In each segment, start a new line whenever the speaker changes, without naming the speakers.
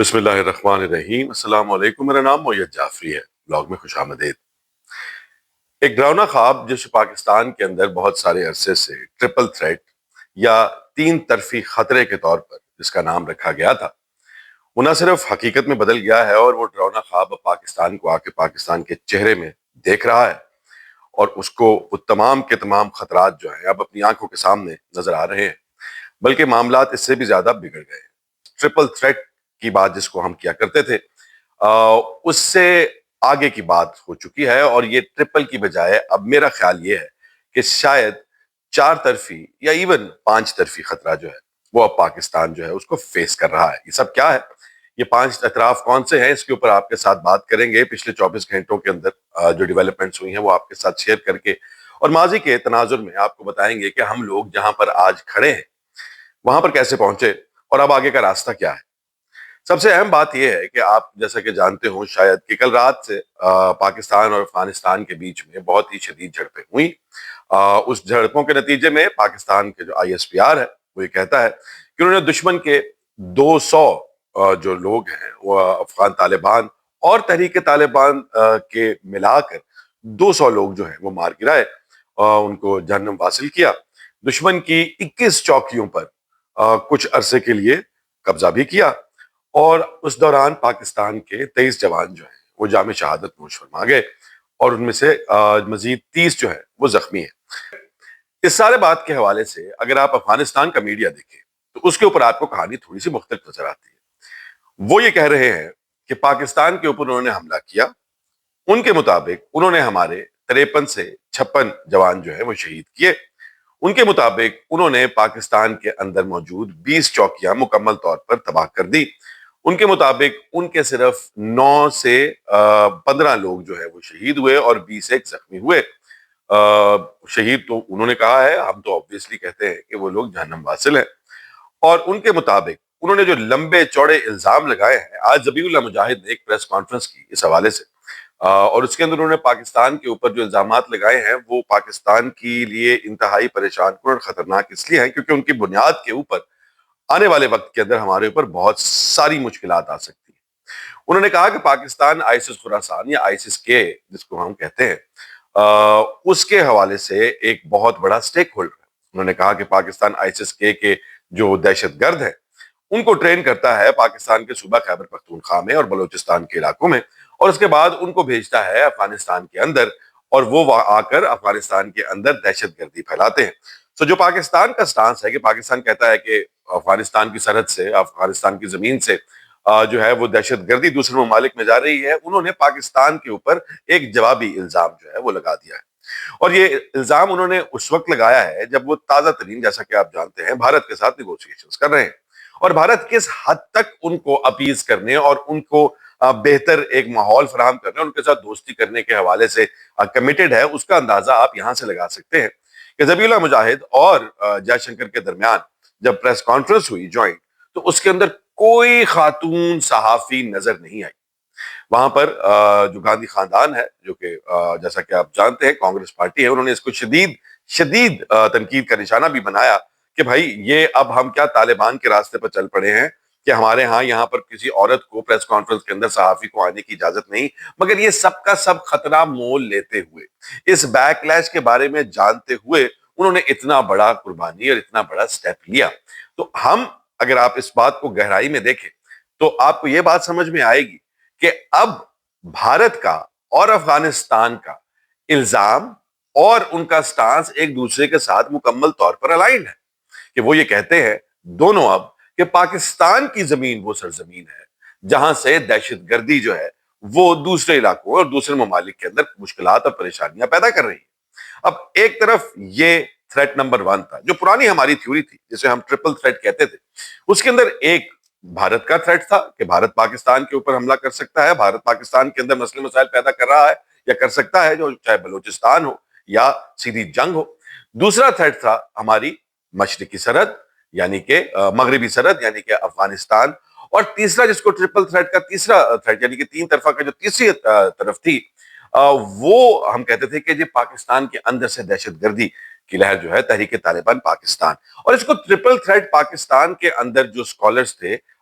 بسم اللہ الرحمن الرحیم۔ السلام علیکم، میرا نام معید جعفری ہے، بلاگ میں خوش آمدید۔ ایک ڈراؤنا خواب جسے پاکستان کے اندر بہت سارے عرصے سے ٹرپل تھریٹ یا تین طرفی خطرے کے طور پر جس کا نام رکھا گیا تھا، وہ نہ صرف حقیقت میں بدل گیا ہے اور وہ ڈراؤنا خواب اب پاکستان کو آ کے پاکستان کے چہرے میں دیکھ رہا ہے، اور اس کو وہ تمام کے تمام خطرات جو ہیں اب اپنی آنکھوں کے سامنے نظر آ رہے ہیں، بلکہ معاملات اس سے بھی زیادہ بگڑ گئے ہیں۔ ٹرپل تھریٹ کی بات جس کو ہم کیا کرتے تھے، اس سے آگے کی بات ہو چکی ہے، اور یہ ٹرپل کی بجائے اب میرا خیال یہ ہے کہ شاید چار طرفی یا ایون پانچ طرفی خطرہ جو ہے وہ اب پاکستان جو ہے اس کو فیس کر رہا ہے۔ یہ سب کیا ہے، یہ پانچ اطراف کون سے ہیں، اس کے اوپر آپ کے ساتھ بات کریں گے پچھلے 24 گھنٹوں کے اندر جو ڈیولپمنٹس ہوئی ہیں وہ آپ کے ساتھ شیئر کر کے، اور ماضی کے تناظر میں آپ کو بتائیں گے کہ ہم لوگ جہاں پر آج کھڑے ہیں وہاں پر کیسے پہنچے اور اب آگے کا راستہ کیا ہے۔ سب سے اہم بات یہ ہے کہ آپ جیسا کہ جانتے ہوں شاید کہ کل رات سے پاکستان اور افغانستان کے بیچ میں بہت ہی شدید جھڑپیں ہوئیں۔ اس جھڑپوں کے نتیجے میں پاکستان کے جو ISPR ہے وہ یہ کہتا ہے کہ انہوں نے دشمن کے 200 جو لوگ ہیں وہ افغان طالبان اور تحریک طالبان کے ملا کر 200 لوگ جو ہیں وہ مار گرائے، ان کو جہنم واصل کیا۔ دشمن کی 21 چوکیوں پر کچھ عرصے کے لیے قبضہ بھی کیا، اور اس دوران پاکستان کے 23 جوان جو ہیں وہ جام شہادت نوش فرما گئے، اور ان میں سے مزید 30 جو ہیں وہ زخمی ہیں۔ اس سارے بات کے حوالے سے اگر آپ افغانستان کا میڈیا دیکھیں تو اس کے اوپر آپ کو کہانی تھوڑی سی مختلف نظر آتی ہے۔ وہ یہ کہہ رہے ہیں کہ پاکستان کے اوپر انہوں نے حملہ کیا، ان کے مطابق انہوں نے ہمارے 53 سے 56 جوان جو ہیں وہ شہید کیے، ان کے مطابق انہوں نے پاکستان کے اندر موجود 20 چوکیاں مکمل طور پر تباہ کر دی، ان کے مطابق ان کے صرف 9 سے 15 لوگ جو ہے وہ شہید ہوئے اور 20 ایک زخمی ہوئے۔ شہید تو انہوں نے کہا ہے، ہم تو obviously کہتے ہیں کہ وہ لوگ جہنم واصل ہیں۔ اور ان کے مطابق انہوں نے جو لمبے چوڑے الزام لگائے ہیں، آج ذبیح اللہ مجاہد نے ایک پریس کانفرنس کی اس حوالے سے، اور اس کے اندر انہوں نے پاکستان کے اوپر جو الزامات لگائے ہیں وہ پاکستان کے لیے انتہائی پریشان کن اور خطرناک اس لیے ہیں کیونکہ ان کی بنیاد کے اوپر آنے والے وقت کے اندر ہمارے اوپر بہت ساری مشکلات آ سکتی ہیں۔ انہوں نے کہا کہ پاکستان ISIS خراسان یا ISIS کے جس کو ہم کہتے ہیں اس کے حوالے سے ایک بہت بڑا سٹیک ہولڈر ہے۔ انہوں نے کہا کہ پاکستان ISIS کے جو دہشت گرد ہیں ان کو ٹرین کرتا ہے پاکستان کے صوبہ خیبر پختونخوا میں اور بلوچستان کے علاقوں میں، اور اس کے بعد ان کو بھیجتا ہے افغانستان کے اندر، اور وہ آ کر افغانستان کے اندر دہشت گردی پھیلاتے ہیں۔ تو جو پاکستان کا سٹانس ہے کہ پاکستان کہتا ہے کہ افغانستان کی سرحد سے، افغانستان کی زمین سے جو ہے وہ دہشت گردی دوسرے ممالک میں جا رہی ہے، انہوں نے پاکستان کے اوپر ایک جوابی الزام جو ہے وہ لگا دیا ہے، اور یہ الزام انہوں نے اس وقت لگایا ہے جب وہ تازہ ترین، جیسا کہ آپ جانتے ہیں، بھارت کے ساتھ نیگوشیشنز کر رہے ہیں، اور بھارت کس حد تک ان کو اپیز کرنے اور ان کو بہتر ایک ماحول فراہم کرنے، ان کے ساتھ دوستی کرنے کے حوالے سے کمیٹڈ ہے، اس کا اندازہ آپ یہاں سے لگا سکتے ہیں کہ ذبیح اللہ مجاہد اور جے شنکر کے درمیان جب پریس کانفرنس ہوئی جوائنٹ، تو اس کے اندر کوئی خاتون صحافی نظر نہیں آئی۔ وہاں پر جو گاندھی خاندان ہے، جو کہ جیسا کہ آپ جانتے ہیں کانگریس پارٹی ہے، انہوں نے اس کو شدید شدید تنقید کا نشانہ بھی بنایا کہ بھائی یہ اب ہم کیا طالبان کے راستے پر چل پڑے ہیں کہ ہمارے ہاں یہاں پر کسی عورت کو پریس کانفرنس کے اندر صحافی کو آنے کی اجازت نہیں، مگر یہ سب کا سب خطرہ مول لیتے ہوئے، اس بیک لیش کے بارے میں جانتے ہوئے انہوں نے اتنا بڑا قربانی اور اتنا بڑا سٹیپ لیا۔ تو ہم اگر آپ اس بات کو گہرائی میں دیکھیں تو آپ کو یہ بات سمجھ میں آئے گی کہ اب بھارت کا اور افغانستان کا الزام اور ان کا سٹانس ایک دوسرے کے ساتھ مکمل طور پر الائنڈ ہے، کہ وہ یہ کہتے ہیں دونوں اب کہ پاکستان کی زمین وہ سرزمین ہے جہاں سے دہشت گردی جو ہے وہ دوسرے علاقوں اور دوسرے ممالک کے اندر مشکلات اور پریشانیاں پیدا کر رہی ہیں۔ اب ایک طرف یہ تھریٹ نمبر 1 تھا، جو پرانی ہماری تھیوری تھی جسے ہم ٹرپل تھریٹ کہتے تھے، اس کے اندر ایک بھارت کا تھریٹ تھا کہ بھارت پاکستان کے اوپر حملہ کر سکتا ہے، بھارت پاکستان کے اندر مسئلے مسائل پیدا کر رہا ہے یا کر سکتا ہے، جو چاہے بلوچستان ہو یا سیدھی جنگ ہو۔ دوسرا تھریٹ تھا ہماری مشرقی سرحد، یعنی کہ مغربی سرحد، یعنی کہ افغانستان، اور تیسرا جس کو ٹرپل تھریٹ کا تیسرا تھریٹ یعنی کہ تین طرفہ کا جو تیسری طرف تھی، وہ ہم کہتے تھے کہ یہ پاکستان کے اندر سے دہشت گردی کی لہر جو ہے تحریک طالبان پاکستان، اور اس کو ٹرپل تھریٹ پاکستان کے اندر جو اسکالرز تھے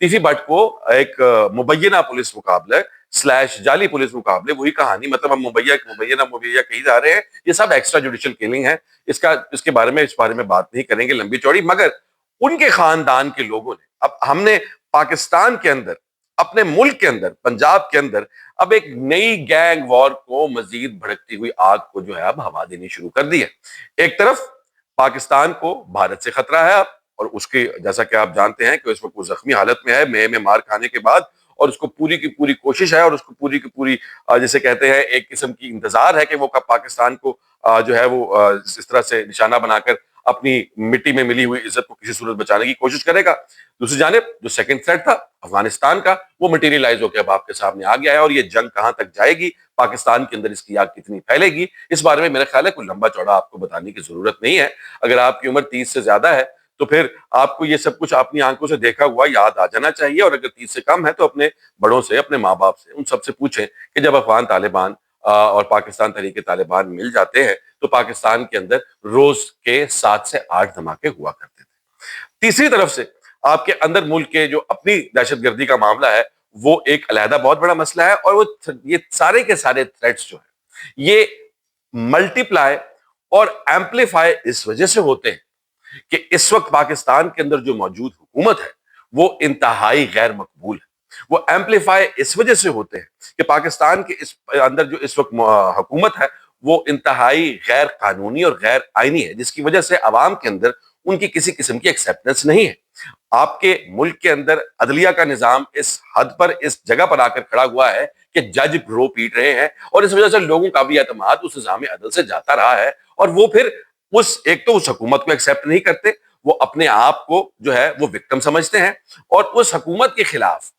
تیفی بٹ کو ایک مبینہ پولیس مقابلہ سلیش جعلی پولیس مقابلے، وہی کہانی، مطلب ہم مبینہ کہی جا رہے ہیں، یہ سب ایکسٹرا جوڈیشل کلنگ ہے، اس کے بارے میں بات نہیں کریں گے لمبی چوڑی، مگر ان کے خاندان کے لوگوں نے، اب ہم نے پاکستان کے اندر، اپنے ملک کے اندر، پنجاب کے اندر اب ایک نئی گینگ وار کو مزید بھڑکتی ہوئی آگ کو جو ہے اب ہوا دینی شروع کر دی ہے۔ ایک طرف پاکستان کو بھارت سے خطرہ ہے اب، اور اس کی جیسا کہ آپ جانتے ہیں کہ اس وقت وہ زخمی حالت میں ہے میں مار کھانے کے بعد، اور اس کو پوری کی پوری کوشش ہے، اور اس کو پوری کی پوری جسے کہتے ہیں ایک قسم کی انتظار ہے کہ وہ کب پاکستان کو جو ہے وہ اس طرح سے نشانہ بنا کر اپنی مٹی میں ملی ہوئی عزت کو کسی صورت بچانے کی کوشش کرے گا۔ دوسری جانب جو سیکنڈ تھریٹ تھا افغانستان کا، وہ مٹیریلائز ہو کے اب آپ کے سامنے آ گیا ہے، اور یہ جنگ کہاں تک جائے گی، پاکستان کے اندر اس کی آگ کتنی پھیلے گی، اس بارے میں میرا خیال ہے کوئی لمبا چوڑا آپ کو بتانے کی ضرورت نہیں ہے۔ اگر آپ کی عمر 30 سے زیادہ ہے تو پھر آپ کو یہ سب کچھ اپنی آنکھوں سے دیکھا ہوا یاد آ جانا چاہیے، اور اگر 30 سے کم ہے تو اپنے بڑوں سے، اپنے ماں باپ سے، ان سب سے پوچھیں کہ جب افغان طالبان اور پاکستان تحریک طالبان مل جاتے ہیں تو پاکستان کے اندر روز کے 7 سے 8 دھماکے ہوا کرتے تھے۔ تیسری طرف سے آپ کے اندر ملک کے جو اپنی دہشت گردی کا معاملہ ہے وہ ایک علیحدہ بہت بڑا مسئلہ ہے، اور وہ یہ سارے کے سارے تھریٹس جو ہیں یہ ملٹی پلائی اور ایمپلیفائی اس وجہ سے ہوتے ہیں کہ اس وقت پاکستان کے اندر جو موجود حکومت ہے وہ انتہائی غیر مقبول ہے۔ وہ ایمپلیفائی اس وجہ سے ہوتے ہیں کہ پاکستان کے اس اندر جو اس وقت حکومت ہے وہ انتہائی غیر قانونی اور غیر آئینی ہے، جس کی وجہ سے عوام کے اندر ان کی کسی قسم کی ایکسیپٹنس نہیں ہے۔ آپ کے ملک کے اندر عدلیہ کا نظام اس حد پر، اس جگہ پر آ کر کھڑا ہوا ہے کہ جج رو پیٹ رہے ہیں، اور اس وجہ سے لوگوں کا بھی اعتماد اس نظام عدل سے جاتا رہا ہے، اور وہ پھر ایک تو اس حکومت کو ایکسیپٹ نہیں کرتے، وہ اپنے آپ کو جو ہے وہ وکٹم سمجھتے ہیں، اور اس حکومت کے خلاف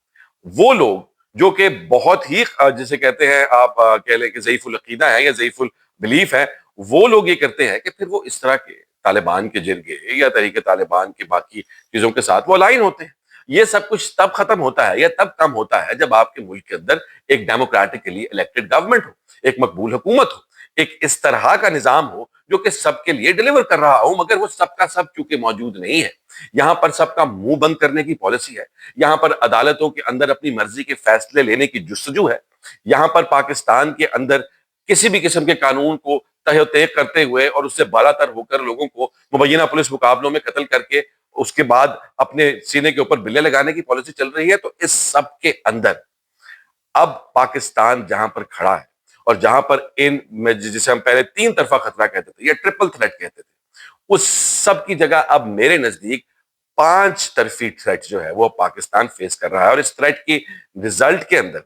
وہ لوگ جو کہ بہت ہی جسے کہتے ہیں آپ کہہ لیں کہ ضعیف العقیدہ ہے یا ضعیف البلیف ہے، وہ لوگ یہ کرتے ہیں کہ پھر وہ اس طرح کے طالبان کے جرگے یا تحریک طالبان کی باقی چیزوں کے ساتھ وہ الائن ہوتے ہیں۔ یہ سب کچھ تب ختم ہوتا ہے یا تب کم ہوتا ہے جب آپ کے ملک کے اندر ایک ڈیموکریٹکلی الیکٹڈ گورنمنٹ ہو، ایک مقبول حکومت ہو، ایک اس طرح کا نظام ہو جو کہ سب کے لیے ڈیلیور کر رہا ہو، مگر وہ سب کا سب چونکہ موجود نہیں ہے۔ یہاں پر سب کا منہ بند کرنے کی پالیسی ہے، یہاں پر عدالتوں کے اندر اپنی مرضی کے فیصلے لینے کی جستجو ہے، یہاں پر پاکستان کے اندر کسی بھی قسم کے قانون کو تہ و تیغ کرتے ہوئے اور اس سے بالا تر ہو کر لوگوں کو مبینہ پولیس مقابلوں میں قتل کر کے اس کے بعد اپنے سینے کے اوپر بلے لگانے کی پالیسی چل رہی ہے۔ تو اس سب کے اندر اب پاکستان جہاں پر کھڑا ہے، اور جہاں پر جسے ہم پہلے 3 طرفہ خطرہ کہتے تھے یا ٹرپل تھریٹ کہتے تھے، اس سب کی جگہ اب میرے نزدیک 5 طرفی تھریٹ جو ہے وہ پاکستان فیس کر رہا ہے، اور اس تھریٹ کی رزلٹ کے اندر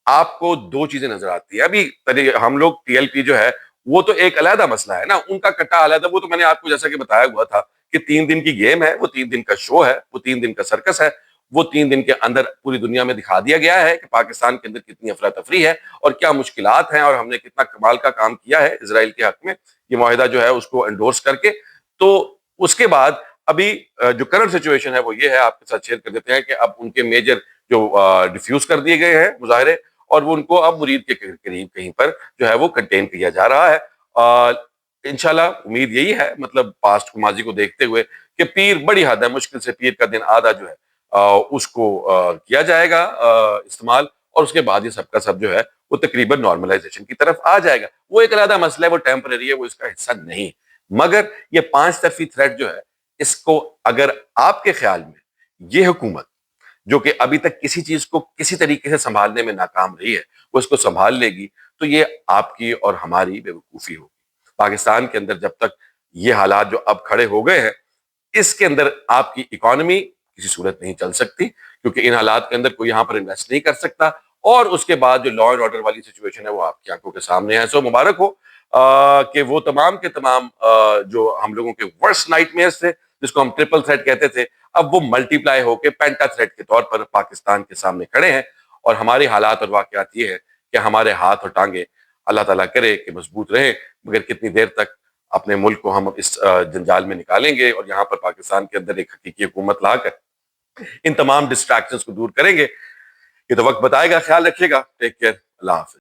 آپ کو 2 چیزیں نظر آتی ہیں۔ ابھی ہم لوگ ٹی ایل پی جو ہے وہ تو ایک علیحدہ مسئلہ ہے نا، ان کا کٹا علیحدہ، وہ تو میں نے آپ کو جیسا کہ بتایا ہوا تھا کہ 3 دن کی گیم ہے، وہ 3 دن کا شو ہے، وہ 3 دن کا سرکس ہے، وہ 3 دن کے اندر پوری دنیا میں دکھا دیا گیا ہے کہ پاکستان کے اندر کتنی افراتفری ہے اور کیا مشکلات ہیں، اور ہم نے کتنا کمال کا کام کیا ہے اسرائیل کے حق میں یہ معاہدہ جو ہے اس کو انڈورس کر کے۔ تو اس کے بعد ابھی جو کرنٹ سچویشن ہے وہ یہ ہے، آپ کے ساتھ شیئر کر دیتے ہیں کہ اب ان کے میجر جو ڈیفیوز کر دیے گئے ہیں مظاہرے، اور وہ ان کو اب مرید کے قریب کہیں پر جو ہے وہ کنٹین کیا جا رہا ہے۔ انشاءاللہ امید یہی ہے، مطلب پاسٹ کو، ماضی کو دیکھتے ہوئے، کہ پیر بڑی حد ہے، مشکل سے پیر کا دن آدھا جو ہے اس کو کیا جائے گا استعمال، اور اس کے بعد یہ سب کا سب جو ہے وہ تقریباً نارملائزیشن کی طرف آ جائے گا۔ وہ ایک علیحدہ مسئلہ ہے، وہ ٹیمپرری ہے، وہ اس کا حصہ نہیں، مگر یہ 5 طرفی تھریٹ جو ہے اس کو اگر آپ کے خیال میں یہ حکومت جو کہ ابھی تک کسی چیز کو کسی طریقے سے سنبھالنے میں ناکام رہی ہے وہ اس کو سنبھال لے گی تو یہ آپ کی اور ہماری بے وقوفی ہوگی۔ پاکستان کے اندر جب تک یہ حالات جو اب کھڑے ہو گئے ہیں، اس کے اندر آپ کی اکانومی کسی صورت نہیں چل سکتی، کیونکہ ان حالات کے اندر کوئی یہاں پر انویسٹ نہیں کر سکتا، اور اس کے بعد جو لا اینڈ آرڈر والی سچویشن ہے وہ آپ کی آنکھوں کے سامنے ہے۔ سو مبارک ہو کہ وہ تمام کے تمام جو ہم لوگوں کے ورسٹ نائٹ میئرز تھے، جس کو ہم ٹرپل تھریٹ کہتے تھے، اب وہ ملٹی پلائی ہو کے پینٹا تھریٹ کے طور پر پاکستان کے سامنے کھڑے ہیں، اور ہمارے حالات اور واقعات یہ ہے کہ ہمارے ہاتھ اور ٹانگیں اللہ تعالیٰ کرے کہ مضبوط رہیں، مگر کتنی دیر تک اپنے ملک کو ہم اس جنجال میں نکالیں گے اور یہاں پر پاکستان کے اندر ایک حقیقی حکومت لا کر ان تمام ڈسٹریکشنز کو دور کریں گے، یہ تو وقت بتائے گا۔ خیال رکھیے گا، ٹیک کیئر، اللہ حافظ۔